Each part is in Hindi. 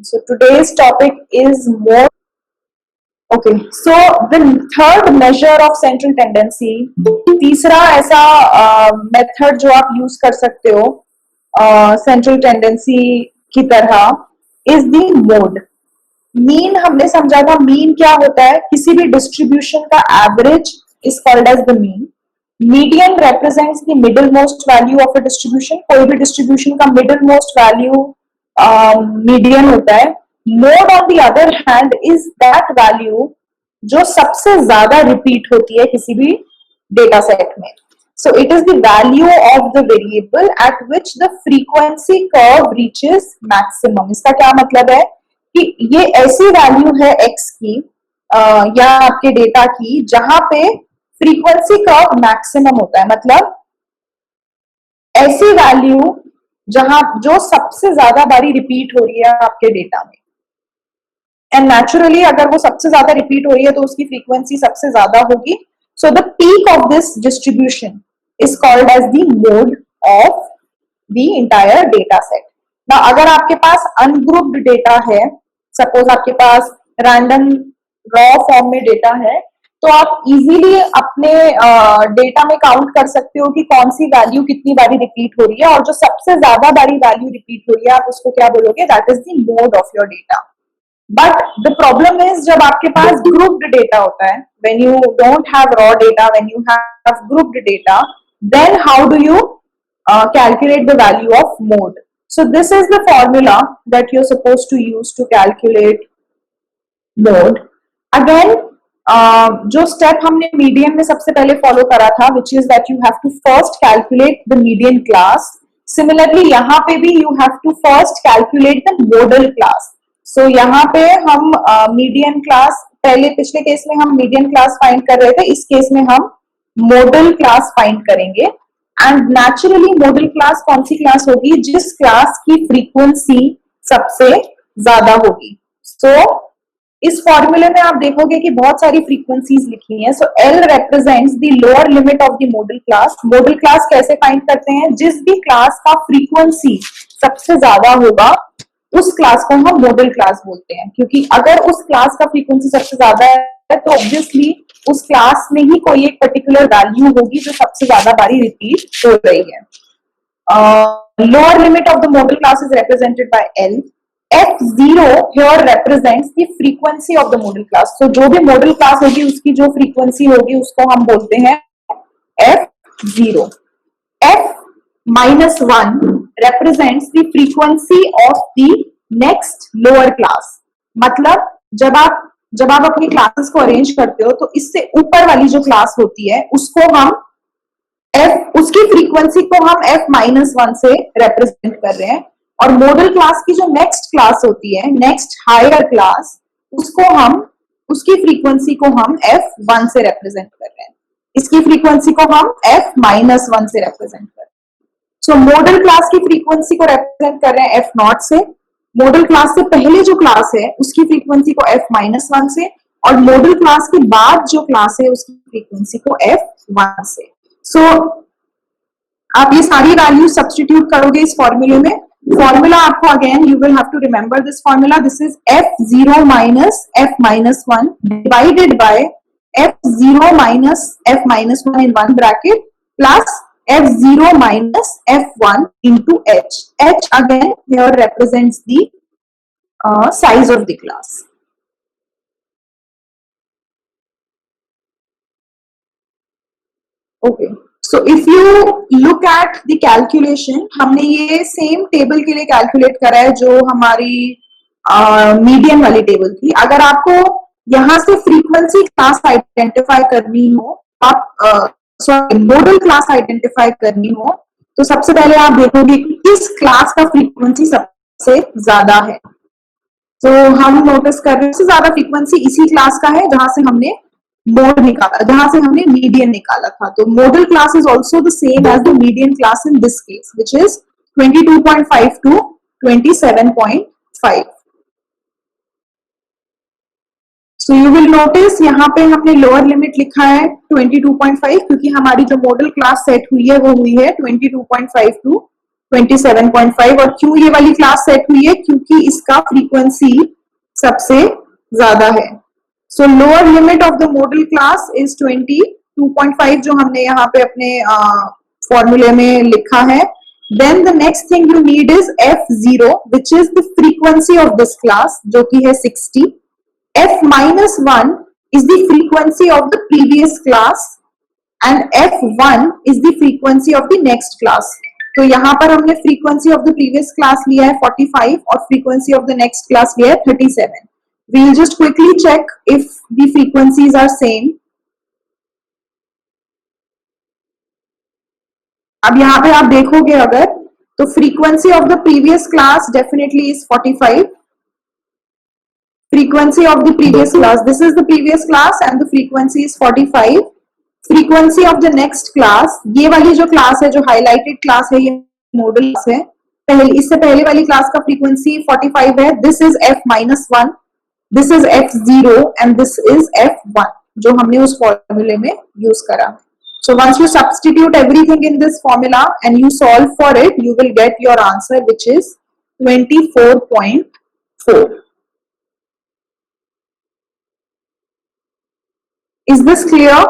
So today's topic is more. Okay, so the third measure of central tendency, तीसरा ऐसा मेथड जो आप यूज कर सकते हो सेंट्रल टेंडेंसी की तरह इज द मोड. मीन हमने समझा था. मीन क्या होता है? किसी भी डिस्ट्रीब्यूशन का average is called as the mean. Median represents the middle most value of a distribution. कोई भी डिस्ट्रीब्यूशन का middle most value मीडियन होता है. Mode on the other hand is that value जो सबसे ज्यादा रिपीट होती है किसी भी डेटा सेट में. So it is the value of the variable eight which the frequency curve reaches maximum. इसका क्या मतलब है कि ये ऐसी वैल्यू है x की या आपके डेटा की जहां पे फ्रीक्वेंसी कर्व मैक्सिमम होता है. मतलब ऐसी वैल्यू जहां जो सबसे ज्यादा बारी रिपीट हो रही है आपके डेटा में. एंड नेचुरली अगर वो सबसे ज्यादा रिपीट हो रही है तो उसकी फ्रीक्वेंसी सबसे ज्यादा होगी. So the peak of this distribution is called as the mode of the entire data set. ना अगर आपके पास अनग्रुप्ड डेटा है, सपोज आपके पास रैंडम रॉ फॉर्म में डेटा है, तो आप इजीली अपने डेटा में काउंट कर सकते हो कि कौन सी वैल्यू कितनी बारी रिपीट हो रही है, और जो सबसे ज्यादा बारी वैल्यू रिपीट हो रही है आप उसको क्या बोलोगे? That is the mode of your data. But the problem is जब आपके पास ग्रुप्ड डेटा होता है, when you don't have raw data, when you have grouped data, then how do you calculate the value of mode? So this is the formula that you're supposed to use to calculate mode. Again, जो स्टेप हमने मीडियन में सबसे पहले फॉलो करा था, which is that you have to first calculate the median class. Similarly यहाँ पे भी you have to first calculate the modal class. So यहाँ पे हम मीडियन क्लास, पहले पिछले केस में हम मीडियन क्लास फाइंड कर रहे थे, इस केस में हम मॉडल क्लास फाइंड करेंगे. एंड नेचुरली मॉडल क्लास कौन सी क्लास होगी? जिस क्लास की फ्रीक्वेंसी सबसे ज्यादा होगी. सो इस फॉर्मूले में आप देखोगे कि बहुत सारी फ्रीक्वेंसीज लिखी हैं. So L represents the lower limit of the modal class. Modal class कैसे फाइंड करते हैं? जिस भी क्लास का फ्रीक्वेंसी सबसे ज्यादा होगा उस क्लास को हम मॉडल क्लास बोलते हैं, क्योंकि अगर उस क्लास का फ्रीक्वेंसी सबसे ज्यादा है तो ऑब्वियसली उस क्लास में ही कोई एक पर्टिकुलर वैल्यू होगी जो सबसे ज्यादा बारी रिपीट हो रही है. Lower limit of the modal class is represented by L. F0 here represents the frequency of the model class. So जो भी मॉडल क्लास होगी उसकी जो फ्रीक्वेंसी होगी उसको हम बोलते हैं F0. F-1 represents the frequency of the next lower class. मतलब जब आप अपनी क्लासेस को अरेंज करते हो तो इससे ऊपर वाली जो क्लास होती है उसको हम उसकी फ्रीक्वेंसी को हम F-1 से रिप्रेजेंट कर रहे हैं. और मॉडल क्लास की जो नेक्स्ट क्लास होती है, नेक्स्ट हायर क्लास, उसकी फ्रीक्वेंसी को हम F1 से रिप्रेजेंट कर रहे हैं. इसकी फ्रीक्वेंसी को हम F-1 से रिप्रेजेंट कर रहे हैं. सो मॉडल क्लास की फ्रीक्वेंसी को रिप्रेजेंट कर रहे हैं F0 से. मॉडल क्लास से पहले जो क्लास है उसकी फ्रीक्वेंसी को F-1 से, और मॉडल क्लास के बाद जो क्लास है उसकी फ्रीक्वेंसी को F1 से. सो आप ये सारी वैल्यू सब्स्टिट्यूट करोगे इस फॉर्मूले में. फॉर्मूला आपको again you will have to remember this formula. This is F0 minus F-1 divided by F0 minus F-1 in one bracket plus F0 minus F1 into H. H again here represents the size of the class. Okay. So if you look at the calculation, हमने ये सेम टेबल के लिए कैलकुलेट करा है जो हमारी मीडियन वाली टेबल थी. अगर आपको यहाँ से फ्रीक्वेंसी क्लास आइडेंटिफाई करनी हो, आप मॉडल क्लास आइडेंटिफाई करनी हो, तो सबसे पहले आप देखोगे कि किस क्लास का फ्रीक्वेंसी सबसे ज्यादा है. तो हम नोटिस कर रहे हैं सबसे ज्यादा फ्रीक्वेंसी इसी क्लास का है जहां से हमने मोड निकाला, जहां से हमने मीडियन निकाला था. तो modal class is also the same as the median class in this case, which is 22.5 to 27.5. So you will notice यहाँ पे हमने लोअर लिमिट लिखा है 22.5, क्योंकि हमारी जो मॉडल क्लास सेट हुई है वो हुई है 22.5 to 27.5। और क्यों ये वाली क्लास सेट हुई है? क्योंकि इसका फ्रीक्वेंसी सबसे ज्यादा है। सो lower limit of the modal class is 22.5, जो हमने यहाँ पे अपने फॉर्मूले में लिखा है। Then the next thing you need is f0, which is the frequency of this class, जो कि है 60। f-1 is the frequency of the previous class and f1 is the frequency of the next class। तो यहाँ पर हमने frequency of the previous class लिया है 45 और frequency of the next class लिया है 37। We'll just quickly check if the frequencies are same। अब यहाँ पे आप देखोगे अगर, तो frequency of the previous class definitely is 45। frequency of the previous class, this is the previous class and the frequency is 45। frequency of the next class, ये वाली जो क्लास है, जो highlighted क्लास है, ये मॉडल क्लास है। इससे पहले वाली क्लास का फ्रीक्वेंसी 45 है। This is f-1, this is f0 and this is f1, जो हमने उस फॉर्मूले में यूज करा। So once you substitute everything in this formula and you solve for it, you will get your answer, which is 24.4। Is this clear?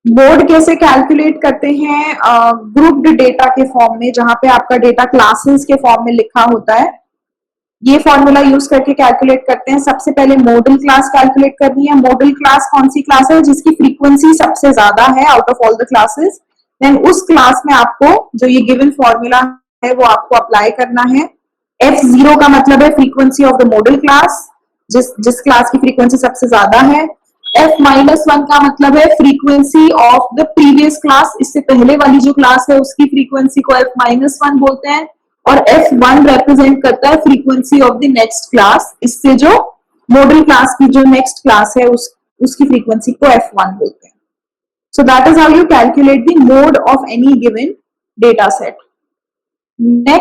Board कैसे कैलकुलेट करते हैं? ग्रुप्ड डेटा के फॉर्म में, जहां पे आपका डेटा क्लासेस के फॉर्म में लिखा होता है, ये फॉर्मूला यूज करके कैलकुलेट करते हैं। सबसे पहले मॉडल क्लास कैलकुलेट करनी है। मॉडल क्लास कौन सी क्लास है? जिसकी फ्रीक्वेंसी सबसे ज्यादा है out of all the classes. देन उस क्लास में आपको जो ये गिवन फॉर्मूला है वो आपको अप्लाई करना है। f0 का मतलब है frequency of the modal class, जिस क्लास की फ्रीक्वेंसी सबसे ज्यादा है। f-1 का मतलब है frequency of the previous class, इससे पहले वाली जो क्लास है उसकी फ्रीक्वेंसी को f-1 बोलते हैं। और f1 रिप्रेजेंट करता है frequency of the next class, इससे जो मॉडल क्लास की जो नेक्स्ट क्लास है उसकी फ्रीक्वेंसी को f1 बोलते हैं। So that is how you calculate the mode of any given data set. Next